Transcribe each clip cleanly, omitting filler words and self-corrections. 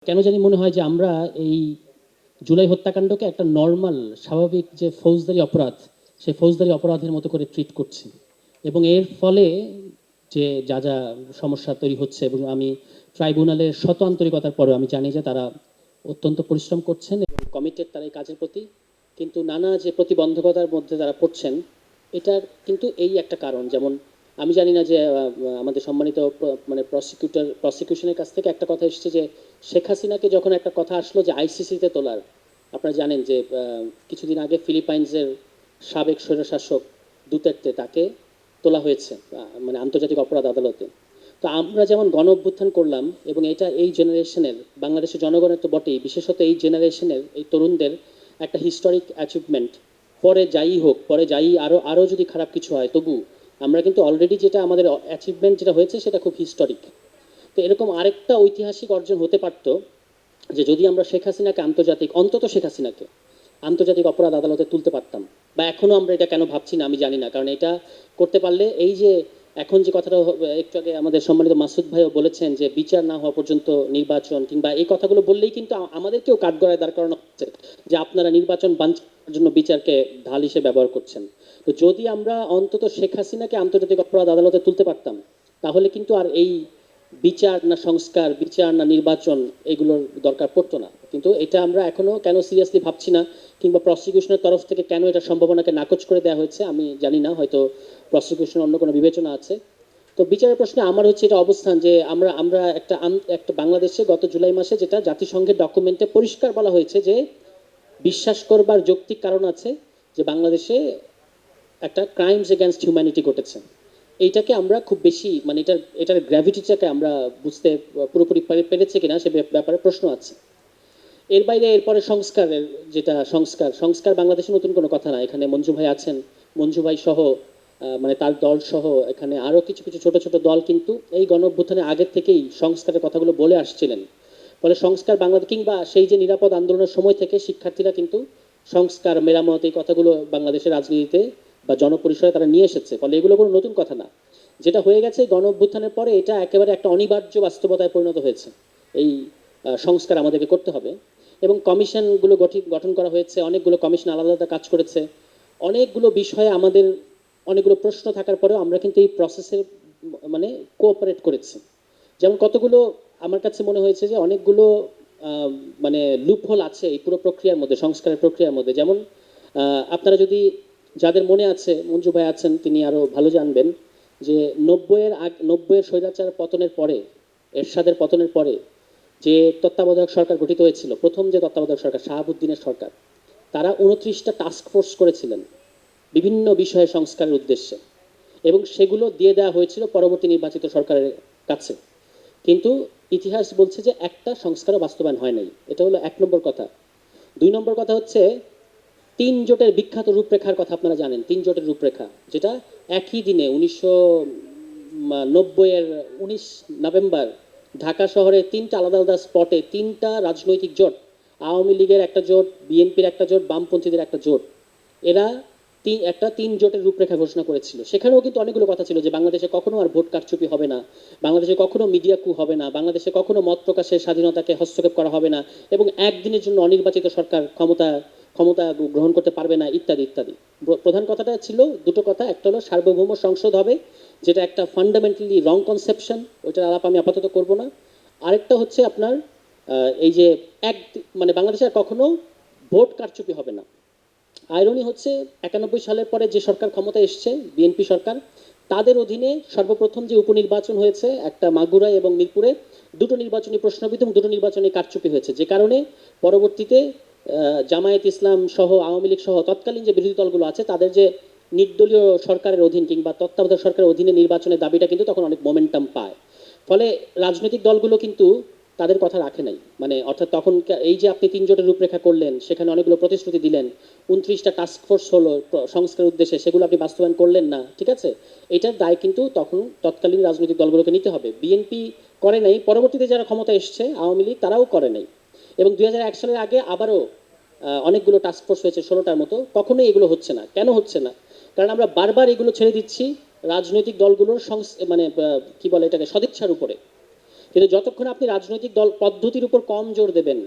কেন জানি মনে হয় যে আমরা এই জুলাই হত্যাকাণ্ডকে একটা নর্মাল স্বাভাবিক যে ফৌজদারি অপরাধ সেই ফৌজদারি অপরাধের মতো করে ট্রিট করছি এবং এর ফলে যে যা যা সমস্যা তৈরি হচ্ছে এবং আমি ট্রাইব্যুনালের শত আন্তরিকতার পরেও আমি জানি যে তারা অত্যন্ত পরিশ্রম করছেন এবং কমিটেড তারা এই কাজের প্রতি, কিন্তু নানা যে প্রতিবন্ধকতার মধ্যে তারা পড়ছেন এটার কিন্তু এই একটা কারণ। যেমন আমি জানি না যে আমাদের সম্মানিত মানে প্রসিকিউশনের কাছ থেকে একটা কথা এসেছে যে শেখ হাসিনাকে যখন একটা কথা আসলো যে আইসিসিতে তোলার, আপনারা জানেন যে কিছুদিন আগে ফিলিপাইন্সের সাবেক স্বৈরশাসক দুতের্তে তাকে তোলা হয়েছে মানে আন্তর্জাতিক অপরাধ আদালতে। তো আমরা যেমন গণ অভ্যুত্থান করলাম এবং এটা এই জেনারেশনের বাংলাদেশের জনগণের তো বটেই, বিশেষত এই জেনারেশনের এই তরুণদের একটা হিস্টোরিক অ্যাচিভমেন্ট। পরে যাই হোক, পরে যাই আরও যদি খারাপ কিছু হয় তবু আমরা কিন্তু অলরেডি যেটা আমাদের অ্যাচিভমেন্ট যেটা হয়েছে সেটা খুব হিস্টোরিক। তো এরকম আরেকটা ঐতিহাসিক অর্জন হতে পারত যে যদি আমরা শেখ হাসিনাকে অন্তত শেখ হাসিনাকে আন্তর্জাতিক অপরাধ আদালতে তুলতে পারতাম। বা এখনও আমরা এটা কেন ভাবছি না আমি জানি না, কারণ এটা করতে পারলে এই যে এখন যে কথাটা একটু আগে আমাদের সম্মানিত মাসুদ ভাইও বলেছেন যে বিচার না হওয়া পর্যন্ত নির্বাচন, কিংবা এই কথাগুলো বললেই কিন্তু আমাদেরকেও কাঠগড়ায় দাঁড় করানো হচ্ছে যে আপনারা নির্বাচন বাঞ্চার জন্য বিচারকে ঢাল হিসেবে ব্যবহার করছেন। তো যদি আমরা অন্তত শেখ হাসিনাকে আন্তর্জাতিক অপরাধ আদালতে তুলতে পারতাম তাহলে কিন্তু আর এই বিচার না সংস্কার, বিচার না নির্বাচন, এগুলোর দরকার পড়তো না। কিন্তু এটা আমরা এখনো কেন সিরিয়াসলি ভাবছি না, কিংবা প্রসিকিউশনের তরফ থেকে কেন এটা সম্ভাবনাকে নাকচ করে দেওয়া হয়েছে আমি জানি না, হয়তো প্রসিকিউশনের অন্য কোনো বিবেচনা আছে। তো বিচারের প্রশ্নে আমার হচ্ছে এটা অবস্থান যে আমরা আমরা একটা বাংলাদেশে গত জুলাই মাসে যেটা জাতিসংঘের ডকুমেন্টে পরিষ্কার বলা হয়েছে যে বিশ্বাস করবার যৌক্তিক কারণ আছে যে বাংলাদেশে একটা ক্রাইমস এগেনস্ট হিউম্যানিটি ঘটেছে। এইটাকে আমরা খুব বেশি মানে এটার গ্র্যাভিটিটাকে আমরা বুঝতে পুরোপুরি পেরেছে কিনা সে ব্যাপারে প্রশ্ন আছে। এর বাইরে এরপরে সংস্কারের যেটা সংস্কার সংস্কার বাংলাদেশে নতুন কোনো কথা না। এখানে মঞ্জু ভাই আছেন, মঞ্জু ভাই সহ মানে তার দল সহ এখানে আরও কিছু কিছু ছোট ছোট দল কিন্তু এই গণ অভ্যুত্থানের আগের থেকেই সংস্কারের কথাগুলো বলে আসছিলেন। ফলে সংস্কার বাংলাদেশ কিংবা সেই যে নিরাপদ আন্দোলনের সময় থেকে শিক্ষার্থীরা কিন্তু সংস্কার মেরামত এই কথাগুলো বাংলাদেশের রাজনীতিতে বা জনপরিসরে তারা নিয়ে এসেছে। ফলে এগুলো কোনো নতুন কথা না। যেটা হয়ে গেছে গণ অভ্যুত্থানের পরে এটা একেবারে একটা অনিবার্য বাস্তবতায় পরিণত হয়েছে। এই সংস্কার আমাদেরকে করতে হবে এবং কমিশনগুলো গঠন করা হয়েছে, অনেকগুলো কমিশন আলাদা আলাদা কাজ করেছে। অনেকগুলো বিষয়ে আমাদের অনেকগুলো প্রশ্ন থাকার পরেও আমরা কিন্তু এই প্রসেসের মানে কোঅপারেট করেছি। যেমন কতগুলো আমার কাছে মনে হয়েছে যে অনেকগুলো মানে লুপহোল আছে এই পুরো প্রক্রিয়ার মধ্যে, সংস্কারের প্রক্রিয়ার মধ্যে। যেমন আপনারা যদি যাদের মনে আছে, মঞ্জু ভাই আছেন তিনি আরও ভালো জানবেন যে 90-এর স্বৈরাচার পতনের পরে, এরশাদের পতনের পরে যে তত্ত্বাবধায়ক সরকার গঠিত হয়েছিল, প্রথম যে তত্ত্বাবধায়ক সরকার শাহাবুদ্দিনের সরকার, তারা 29টা টাস্ক ফোর্স করেছিলেন বিভিন্ন বিষয়ে সংস্কারের উদ্দেশ্যে এবং সেগুলো দিয়ে দেওয়া হয়েছিল পরবর্তী নির্বাচিত সরকারের কাছে। কিন্তু ইতিহাস বলছে যে একটা সংস্কারও বাস্তবায়ন হয় নাই। এটা হলো 1 নম্বর কথা। 2 নম্বর কথা হচ্ছে 3 জোটের বিখ্যাত রূপরেখার কথা আপনারা জানেন। 3 জোটের রূপরেখা যেটা একই দিনে 1990-এর 19 নভেম্বর ঢাকা শহরে 3টা আলাদা আলাদা স্পটে 3টা রাজনৈতিক জোট, আওয়ামী লীগের একটা জোট, বিএনপির একটা জোট, বামপন্থীদের একটা জোট, এরা একটা 3 জোটের রূপরেখা ঘোষণা করেছিল। সেখানেও কিন্তু অনেকগুলো কথা ছিল যে বাংলাদেশে কখনো আর ভোট কারচুপি হবে না, বাংলাদেশে কখনো মিডিয়া কু হবে না, বাংলাদেশে কখনো মত প্রকাশের স্বাধীনতাকে হস্তক্ষেপ করা হবে না এবং একদিনের জন্য অনির্বাচিত সরকার ক্ষমতা ক্ষমতা গ্রহণ করতে পারবে না, ইত্যাদি ইত্যাদি। প্রধান কথাটা ছিল দুটো কথা। একটা হলো সার্বভৌম সংসদ হবে, যেটা একটা ফান্ডামেন্টালি রং কনসেপশন, ওইটার আলাপ আমি আপাতত করব না। আরেকটা হচ্ছে আপনার এই যে এক মানে বাংলাদেশে আর কখনো ভোট কারচুপি হবে না। আইরনি হচ্ছে 91 সালের পরে যে সরকার ক্ষমতায় এসছে বিএনপি সরকার, তাদের অধীনে সর্বপ্রথম যে উপনির্বাচন হয়েছে একটা মাগুরায় এবং মিরপুরে, দুটো নির্বাচনী প্রশ্নবিদ্ধ এবং দুটো নির্বাচনী কারচুপি হয়েছে, যে কারণে পরবর্তীতে জামায়াত ইসলাম সহ আওয়ামী লীগ সহ তৎকালীন যে বিরোধী দলগুলো আছে তাদের যে নির্দলীয় সরকারের অধীন কিংবা তত্ত্বাবধায়ক সরকারের অধীনে নির্বাচনের দাবিটা কিন্তু তখন অনেক মোমেন্টাম পায়। ফলে রাজনৈতিক দলগুলো কিন্তু তাদের কথা রাখে নাই, মানে অর্থাৎ তখন এই যে আপনি 3 জোটের রূপরেখা করলেন, সেখানে অনেকগুলো প্রতিশ্রুতি দিলেন, 29টা টাস্ক ফোর্স হলো সংস্কার উদ্দেশ্যে, সেগুলো আপনি বাস্তবায়ন করলেন না, ঠিক আছে? এটার দায় কিন্তু তখন তৎকালীন রাজনৈতিক দলগুলোকে নিতে হবে। বিএনপি করে নাই, পরবর্তীতে যারা ক্ষমতা এসছে আওয়ামী লীগ তারাও করে নাই। এবং 2001 সালের আগে আবারও অনেকগুলো টাস্ক ফোর্স হয়েছে, 16টার মতো। কখনোই এগুলো হচ্ছে না। কেন হচ্ছে না? কারণ আমরা বারবার এগুলো ছেড়ে দিচ্ছি রাজনৈতিক দলগুলোর মানে কি বলে এটাকে, সদিচ্ছার উপরে। কিন্তু যতক্ষণ আপনি রাজনৈতিক দল পদ্ধতির উপর কম জোর দেবেন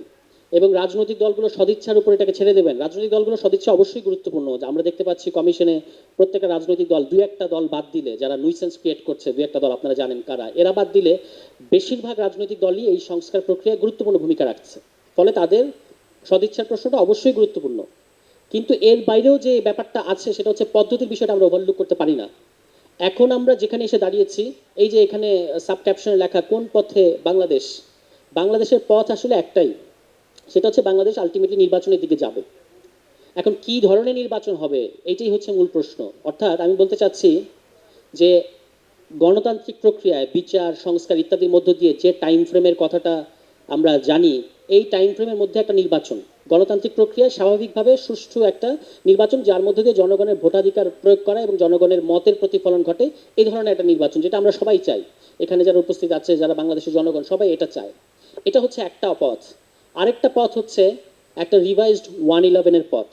এবং রাজনৈতিক দলগুলো সদিচ্ছার উপর এটাকে ছেড়ে দেবেন, রাজনৈতিক দলগুলো সদিচ্ছা অবশ্যই গুরুত্বপূর্ণ। আমরা দেখতে পাচ্ছি কমিশনে প্রত্যেকটা রাজনৈতিক দল দুই একটা দল বাদ দিলে, যারা নুইসেন্স ক্রিয়েট করছে দুই একটা দল আপনারা জানেন কারা, এরা বাদ দিলে বেশিরভাগ রাজনৈতিক দলই এই সংস্কার প্রক্রিয়ায় গুরুত্বপূর্ণ ভূমিকা রাখছে। ফলে তাদের সদিচ্ছার প্রশ্নটা অবশ্যই গুরুত্বপূর্ণ। কিন্তু এর বাইরেও যে ব্যাপারটা আছে সেটা হচ্ছে পদ্ধতির বিষয়টা আমরা ওভারলুক করতে পারি না। এখন আমরা যেখানে এসে দাঁড়িয়েছি, এই যে এখানে সাব ক্যাপশনে লেখা কোন পথে বাংলাদেশ, বাংলাদেশের পথ আসলে একটাই, সেটা হচ্ছে বাংলাদেশ আলটিমেটলি নির্বাচনের দিকে যাবে। এখন কি ধরনের নির্বাচন হবে এইটাই হচ্ছে মূল প্রশ্ন। অর্থাৎ আমি বলতে চাচ্ছি যে গণতান্ত্রিক প্রক্রিয়ায় বিচার সংস্কার ইত্যাদির মধ্য দিয়ে যে টাইম ফ্রেমের কথাটা আমরা জানি, এই টাইম ফ্রেমের মধ্যে একটা নির্বাচন, গণতান্ত্রিক প্রক্রিয়ায় স্বাভাবিকভাবে সুষ্ঠু একটা নির্বাচন যার মধ্যে দিয়ে জনগণের ভোটাধিকার প্রয়োগ করা এবং জনগণের মতের প্রতিফলন ঘটে, এই ধরনের একটা নির্বাচন যেটা আমরা সবাই চাই। এখানে যারা উপস্থিত আছে, যারা বাংলাদেশের জনগণ, সবাই এটা চায়। এটা হচ্ছে একটা পথ। আরেকটা পথ হচ্ছে একটা রিভাইজড 111-এর পথ।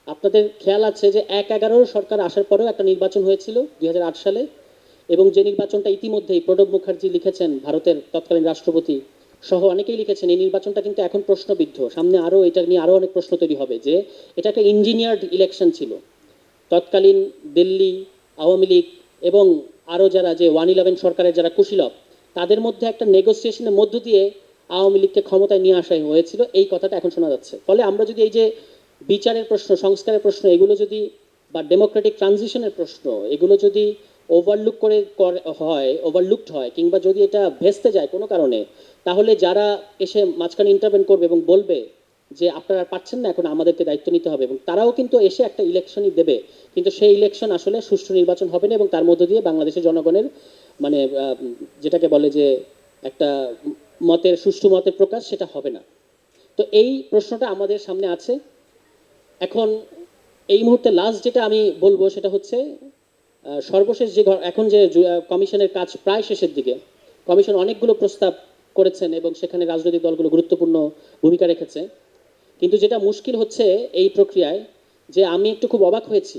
আপনাদের খেয়াল আছে যে 1/11 সরকার আসার পরেও একটা নির্বাচন হয়েছিল 2008 সালে, এবং যে নির্বাচনটা ইতিমধ্যেই প্রণব মুখার্জি লিখেছেন, ভারতের তৎকালীন রাষ্ট্রপতি সহ অনেকেই লিখেছেন, এই নির্বাচনটা কিন্তু এখন প্রশ্নবিদ্ধ। সামনে আরও এটা নিয়ে আরও অনেক প্রশ্ন তৈরি হবে যে এটা একটা ইঞ্জিনিয়ার্ড ইলেকশন ছিল। তৎকালীন দিল্লি আওয়ামী লীগ এবং আরও যারা যে 111 সরকারের যারা কুশীলব, তাদের মধ্যে একটা নেগোসিয়েশনের মধ্য দিয়ে আওয়ামী লীগকে ক্ষমতায় নিয়ে আসা হয়েছিল, এই কথাটা এখন শোনা যাচ্ছে। ফলে আমরা যদি এই যে বিচারের প্রশ্ন, সংস্কারের প্রশ্ন, এগুলো যদি, বা ডেমোক্রেটিক ট্রানজিশনের প্রশ্ন, এগুলো যদি ওভারলুকড হয় কিংবা যদি এটা ভেস্তে যায় কোনো কারণে, তাহলে যারা এসে মাঝখানে ইন্টারভেন করবে এবং বলবে যে আপনারা পাচ্ছেন না, এখন আমাদেরকে দায়িত্ব নিতে হবে, এবং তারাও কিন্তু এসে একটা ইলেকশনই দেবে, কিন্তু সেই ইলেকশন আসলে সুষ্ঠু নির্বাচন হবে না এবং তার মধ্য দিয়ে বাংলাদেশের জনগণের মানে যেটাকে বলে যে একটা মতের সুষ্ঠু মতের প্রকাশ, সেটা হবে না। তো এই প্রশ্নটা আমাদের সামনে আছে। এখন এই মুহূর্তে লাস্ট যেটা আমি বলবো সেটা হচ্ছে সর্বশেষ যে এখন যে কমিশনের কাজ প্রায় শেষের দিকে, কমিশন অনেকগুলো প্রস্তাব করেছেন এবং সেখানে রাজনৈতিক দলগুলো গুরুত্বপূর্ণ ভূমিকা রেখেছে। কিন্তু যেটা মুশকিল হচ্ছে এই প্রক্রিয়ায়, যে আমি একটু খুব অবাক হয়েছি,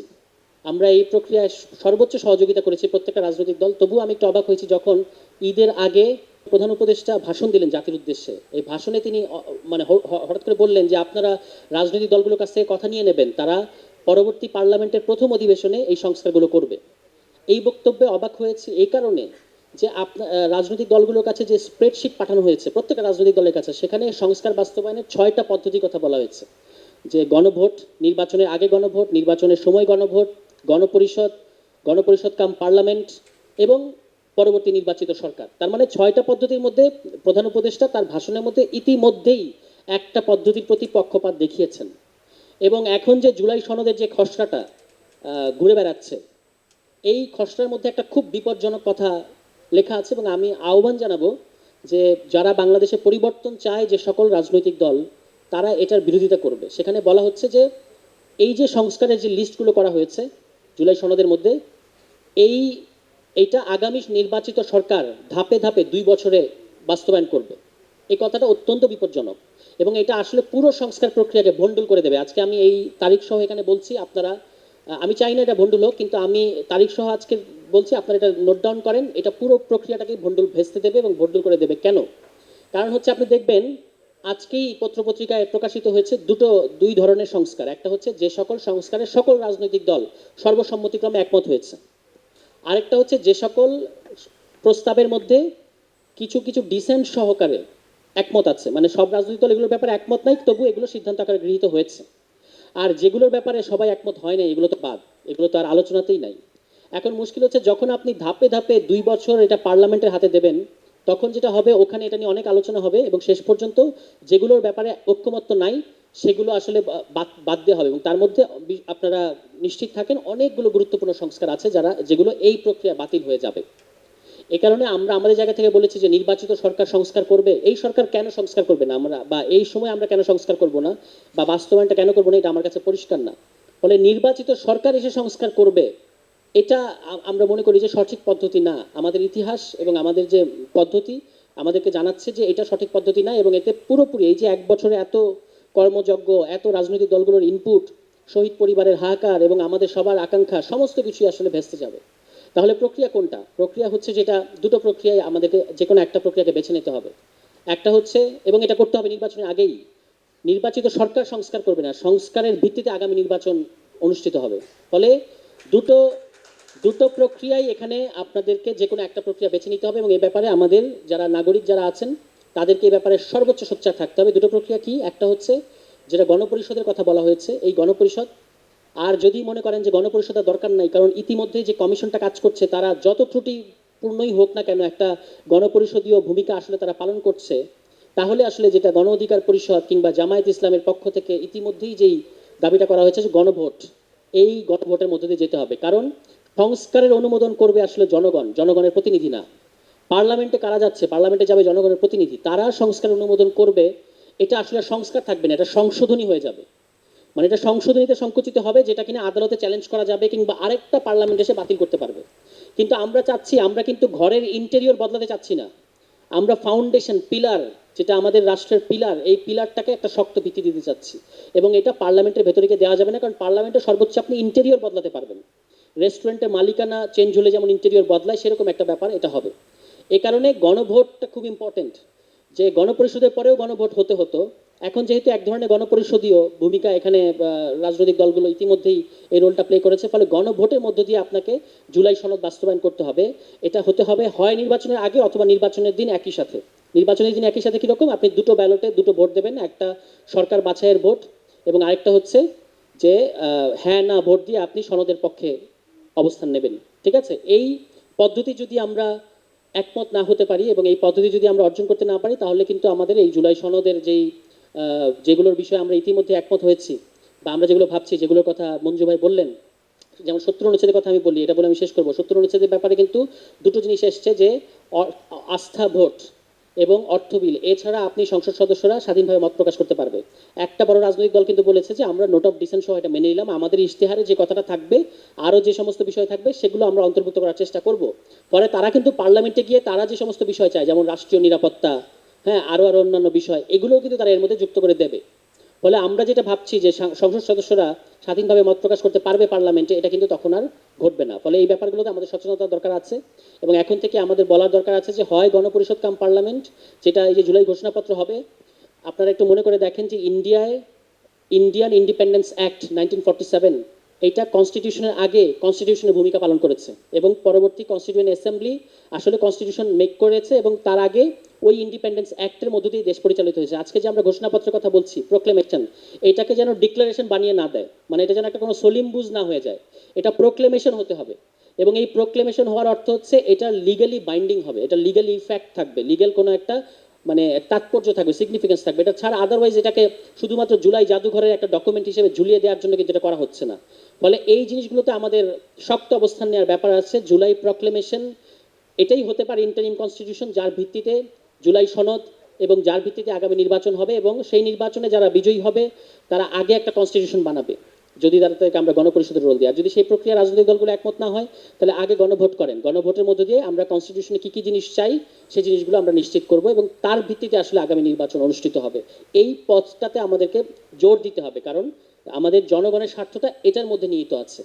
আমরা এই প্রক্রিয়ায় সর্বোচ্চ সহযোগিতা করেছি প্রত্যেকটা রাজনৈতিক দল, তবুও আমি একটু অবাক হয়েছি যখন ঈদের আগে প্রধান উপদেষ্টা ভাষণ দিলেন জাতির উদ্দেশ্যে। এই ভাষণে তিনি মানে হঠাৎ করে বললেন যে আপনারা রাজনৈতিক দলগুলোর কাছ থেকে কথা নিয়ে নেবেন, তারা পরবর্তী পার্লামেন্টের প্রথম অধিবেশনে এই সংস্কারগুলো করবে। এই বক্তব্যে অবাক হয়েছি এই কারণে যে রাজনৈতিক দলগুলোর কাছে যে স্প্রেডশিট পাঠানো হয়েছে প্রত্যেকটা রাজনৈতিক দলের কাছে, সেখানে সংস্কার বাস্তবায়নের 6টা পদ্ধতির কথা বলা হয়েছে। যে গণভোট, নির্বাচনের আগে গণভোট, নির্বাচনের সময় গণভোট, গণপরিষদ, গণপরিষদ কাম পার্লামেন্ট এবং পরবর্তী নির্বাচিত সরকার। তার মানে 6টা পদ্ধতির মধ্যে প্রধান উপদেষ্টা তার ভাষণের মধ্যে ইতিমধ্যেই একটা পদ্ধতির প্রতি পক্ষপাত দেখিয়েছেন। এবং এখন যে জুলাই সনদের যে খসড়াটা ঘুরে বেড়াচ্ছে, এই খসড়ার মধ্যে একটা খুব বিপজ্জনক কথা লেখা আছে, এবং আমি আহ্বান জানাবো যে যারা বাংলাদেশে পরিবর্তন চায়, যে সকল রাজনৈতিক দল, তারা এটার বিরোধিতা করবে। সেখানে বলা হচ্ছে যে এই যে সংস্কারের যে লিস্টগুলো করা হয়েছে জুলাই সনদের মধ্যে, এইটা আগামী নির্বাচিত সরকার ধাপে ধাপে 2 বছরে বাস্তবায়ন করবে। এই কথাটা অত্যন্ত বিপজ্জনক এবং এটা আসলে পুরো সংস্কার প্রক্রিয়াকে ভণ্ডুল করে দেবে। আজকে আমি এই তারিখ সহ এখানে বলছি, আপনারা, আমি চাই না এটা ভণ্ডুল হোক, কিন্তু আমি তারিখ সহ আজকে বলছি, আপনারা এটা নোট ডাউন করেন, এটা পুরো প্রক্রিয়াটাকে ভণ্ডুল ভেস্তে দেবে এবং ভণ্ডুল করে দেবে। কেন? কারণ হচ্ছে আপনি দেখবেন আজকেই পত্রপত্রিকায় প্রকাশিত হয়েছে দুই ধরনের সংস্কার। একটা হচ্ছে যে সকল সংস্কারে সকল রাজনৈতিক দল সর্বসম্মতিক্রমে একমত হয়েছে, আরেকটা হচ্ছে যে সকল প্রস্তাবের মধ্যে কিছু কিছু ডিসেন্ট সহকারে একমত আছে, মানে সব রাজনৈতিক দল এগুলোর ব্যাপারে একমত নাই, তবু এগুলো সিদ্ধান্ত আকারে গৃহীত হয়েছে। আর যেগুলোর ব্যাপারে সবাই একমত হয় না, এগুলো তো বাদ, এগুলো তো আর আলোচনাতেই নাই। এখন মুশকিল হচ্ছে যখন আপনি ধাপে ধাপে 2 বছর এটা পার্লামেন্টের হাতে দেবেন, তখন যেটা হবে ওখানে এটা নিয়ে অনেক আলোচনা হবে এবং শেষ পর্যন্ত যেগুলোর ব্যাপারে ঐক্যমত্য নাই সেগুলো আসলে বাদ দেওয়া হবে, এবং তার মধ্যে আপনারা নিশ্চিত থাকেন অনেকগুলো গুরুত্বপূর্ণ সংস্কার আছে যেগুলো এই প্রক্রিয়া বাতিল হয়ে যাবে। এ কারণে আমরা আমাদের জায়গা থেকে বলেছি যে নির্বাচিত সরকার সংস্কার করবে, এই সরকার কেন সংস্কার করবে না আমরা, বা এই সময় আমরা কেন সংস্কার করব না, বা বাস্তবায়নটা কেন করবো না, এটা আমার কাছে পরিষ্কার না। ফলে নির্বাচিত সরকার এসে সংস্কার করবে, এটা আমরা মনে করি যে সঠিক পদ্ধতি না। আমাদের ইতিহাস এবং আমাদের যে পদ্ধতি আমাদেরকে জানাচ্ছে যে এটা সঠিক পদ্ধতি না, এবং এতে পুরোপুরি এই যে 1 বছরে এত কর্মযজ্ঞ, এত রাজনৈতিক দলগুলোর ইনপুট, শহীদ পরিবারের হাহাকার এবং আমাদের সবার আকাঙ্ক্ষা, সমস্ত কিছুই আসলে ভেস্তে যাবে। তাহলে প্রক্রিয়া কোনটা? প্রক্রিয়া হচ্ছে যেটা, দুটো প্রক্রিয়ায় আমাদেরকে যে কোনো একটা প্রক্রিয়াকে বেছে নিতে হবে। একটা হচ্ছে, এবং এটা করতে হবে নির্বাচনের আগেই, নির্বাচিত সরকার সংস্কার করবে না, সংস্কারের ভিত্তিতে আগামী নির্বাচন অনুষ্ঠিত হবে। ফলে দুটো দুটো প্রক্রিয়ায় এখানে আপনাদেরকে যে কোনো একটা প্রক্রিয়া বেছে নিতে হবে, এবং এই ব্যাপারে আমাদের যারা নাগরিক যারা আছেন তাদেরকে এই ব্যাপারে সর্বোচ্চ সোচ্চার থাকতে হবে। দুটো প্রক্রিয়া কি? একটা হচ্ছে যেটা গণপরিষদের কথা বলা হয়েছে, এই গণপরিষদ। আর যদি মনে করেন যে গণপরিষদের দরকার নাই, কারণ ইতিমধ্যে যে কমিশনটা কাজ করছে তারা যত ত্রুটিপূর্ণই হোক না কেন, একটা গণপরিষদীয় ভূমিকা আসলে তারা পালন করছে, তাহলে আসলে যেটা গণ অধিকার পরিষদ কিংবা জামায়াত ইসলামের পক্ষ থেকে ইতিমধ্যেই যেই দাবিটা করা হয়েছে যে গণভোট, এই গণভোটের মধ্যে দিয়ে যেতে হবে। কারণ সংস্কারের অনুমোদন করবে আসলে জনগণ, জনগণের প্রতিনিধি না। পার্লামেন্টে কারা যাচ্ছে? পার্লামেন্টে যাবে জনগণের প্রতিনিধি, তারা সংস্কার অনুমোদন করবে। এটা আসলে সংস্কার থাকবে না, এটা সংশোধনী হয়ে যাবে। মানে এটা সংশোধনীতে সংকুচিত হবে, যেটা কিনা আদালতে চ্যালেঞ্জ করা যাবে কিংবা আরেকটা পার্লামেন্ট এসে বাতিল করতে পারবে। কিন্তু আমরা চাচ্ছি, আমরা কিন্তু ঘরের ইন্টেরিয়র বদলাতে চাচ্ছি না, আমরা ফাউন্ডেশন পিলার, যেটা আমাদের রাষ্ট্রের পিলার, এই পিলারটাকে একটা শক্ত ভিত্তি দিতে চাচ্ছি। এবং এটা পার্লামেন্টের ভেতরে গিয়ে দেওয়া যাবে না, কারণ পার্লামেন্টে সর্বোচ্চ আপনি ইন্টেরিয়র বদলাতে পারবেন। রেস্টুরেন্টের মালিকানা চেঞ্জ হলে যেমন ইন্টেরিয়র বদলায়, সেরকম একটা ব্যাপার এটা হবে। এ কারণে গণভোটটা খুব ইম্পর্টেন্ট। যে গণপরিষদের পরেও গণভোট হতে হতো, এখন যেহেতু এক ধরনের গণপরিষদীয় ভূমিকা এখানে রাজনৈতিক দলগুলো ইতিমধ্যেই এই রোলটা প্লে করেছে, ফলে গণভোটের মধ্য দিয়ে আপনাকে জুলাই সনদ বাস্তবায়ন করতে হবে। এটা হতে হবে হয় নির্বাচনের আগে অথবা নির্বাচনের দিন একই সাথে। নির্বাচনের দিন একই সাথে কীরকম? আপনি দুটো ব্যালটে দুটো ভোট দেবেন, একটা সরকার বাছাইয়ের ভোট এবং আরেকটা হচ্ছে যে হ্যাঁ না ভোট দিয়ে আপনি সনদের পক্ষে অবস্থান নেবেন। ঠিক আছে? এই পদ্ধতি যদি আমরা একমত না হতে পারি এবং এই পদ্ধতি যদি আমরা অর্জন করতে না পারি, তাহলে কিন্তু আমাদের এই জুলাই সনদের যেই যেগুলোর বিষয়ে আমরা ইতিমধ্যে একমত হয়েছি বা আমরা যেগুলো ভাবছি, যেগুলোর কথা মঞ্জু ভাই বললেন, যেমন 70 অনুচ্ছেদের কথা আমি বলি, এটা বলে আমি শেষ করবো। 70 অনুচ্ছেদের ব্যাপারে কিন্তু দুটো জিনিস এসছে, যে আস্থা ভোট এবং অর্থ বিল, এছাড়া আপনি সংসদ সদস্যরা স্বাধীনভাবে মত প্রকাশ করতে পারবে। একটা বড় রাজনৈতিক দল কিন্তু বলেছে যে আমরা নোট অফ ডিসেন্ট সহ এটা মেনে নিলাম, আমাদের ইশতেহারে যে কথাটা থাকবে, আরও যে সমস্ত বিষয় থাকবে সেগুলো আমরা অন্তর্ভুক্ত করার চেষ্টা করব। ফলে তারা কিন্তু পার্লামেন্টে গিয়ে তারা যে সমস্ত বিষয় চায়, যেমন রাষ্ট্রীয় নিরাপত্তা, হ্যাঁ, আরও অন্যান্য বিষয়, এগুলোও কিন্তু তারা এর মধ্যে যুক্ত করে দেবে। ফলে আমরা যেটা ভাবছি যে সংসদ সদস্যরা স্বাধীনভাবে মত প্রকাশ করতে পারবে পার্লামেন্টে, এটা কিন্তু তখন আর ঘটবে না। ফলে এই ব্যাপারগুলোতে আমাদের সচেতনতার দরকার আছে এবং এখন থেকে আমাদের বলার দরকার আছে যে হয় গণপরিষদ কাম পার্লামেন্ট, যেটা এই যে জুলাই ঘোষণাপত্র হবে। আপনারা একটু মনে করে দেখেন যে ইন্ডিয়ান ইন্ডিপেন্ডেন্স অ্যাক্ট 1947, এইটা কনস্টিটিউশনের আগে কনস্টিটিউশনের ভূমিকা পালন করেছে এবং পরবর্তী কনস্টিটিউয়েন্ট অ্যাসেম্বলি আসলে কনস্টিটিউশন মেক করেছে এবং তার আগে ওই ইন্ডিপেন্ডেন্স অ্যাক্টের মধ্য দিয়ে দেশ পরিচালিত হয়েছে। আজকে যে আমরা ঘোষণাপত্রের কথা বলছি, প্রোক্লেমেশন, এটাকে যেন ডিক্লারেশন বানিয়ে না দেয়, মানে এটা যেন একটা কোনো সলিমবুজ না হয়ে যায়, এটা প্রোক্লেমেশন হতে হবে। এবং এই প্রোক্লেমেশন হওয়ার অর্থ হচ্ছে এটা লিগালি বাইন্ডিং হবে, এটা লিগালি ইফেক্ট থাকবে, লিগেল কোনো একটা মানে তাৎপর্য থাকবে, সিগনিফিকেন্স থাকবে। এটা ছাড়া আদারওয়াইজ এটাকে শুধুমাত্র জুলাই জাদুঘরের একটা ডকুমেন্ট হিসেবে ঝুলিয়ে দেওয়ার জন্য কিন্তু এটা করা হচ্ছে না। ফলে এই জিনিসগুলোতে আমাদের শক্ত অবস্থান নেওয়ার ব্যাপার আছে। জুলাই প্রক্লেমেশন এটাই হতে পারে ইন্টারিম কনস্টিটিউশন, যার ভিত্তিতে জুলাই সনদ এবং যার ভিত্তিতে আগামী নির্বাচন হবে এবং সেই নির্বাচনে যারা বিজয়ী হবে তারা আগে একটা কনস্টিটিউশন বানাবে, যদি তাদেরকে আমরা গণপরিষদের রোল দিই। আর যদি সেই প্রক্রিয়া রাজনৈতিক দলগুলো একমত না হয়, তাহলে আগে গণভোট করেন, গণভোটের মধ্যে দিয়ে আমরা কনস্টিটিউশনে কী কী জিনিস চাই সেই জিনিসগুলো আমরা নিশ্চিত করব এবং তার ভিত্তিতে আসলে আগামী নির্বাচন অনুষ্ঠিত হবে। এই পথটাতে আমাদেরকে জোর দিতে হবে, কারণ আমাদের জনগণের স্বার্থটা এটার মধ্যে নিহিত আছে।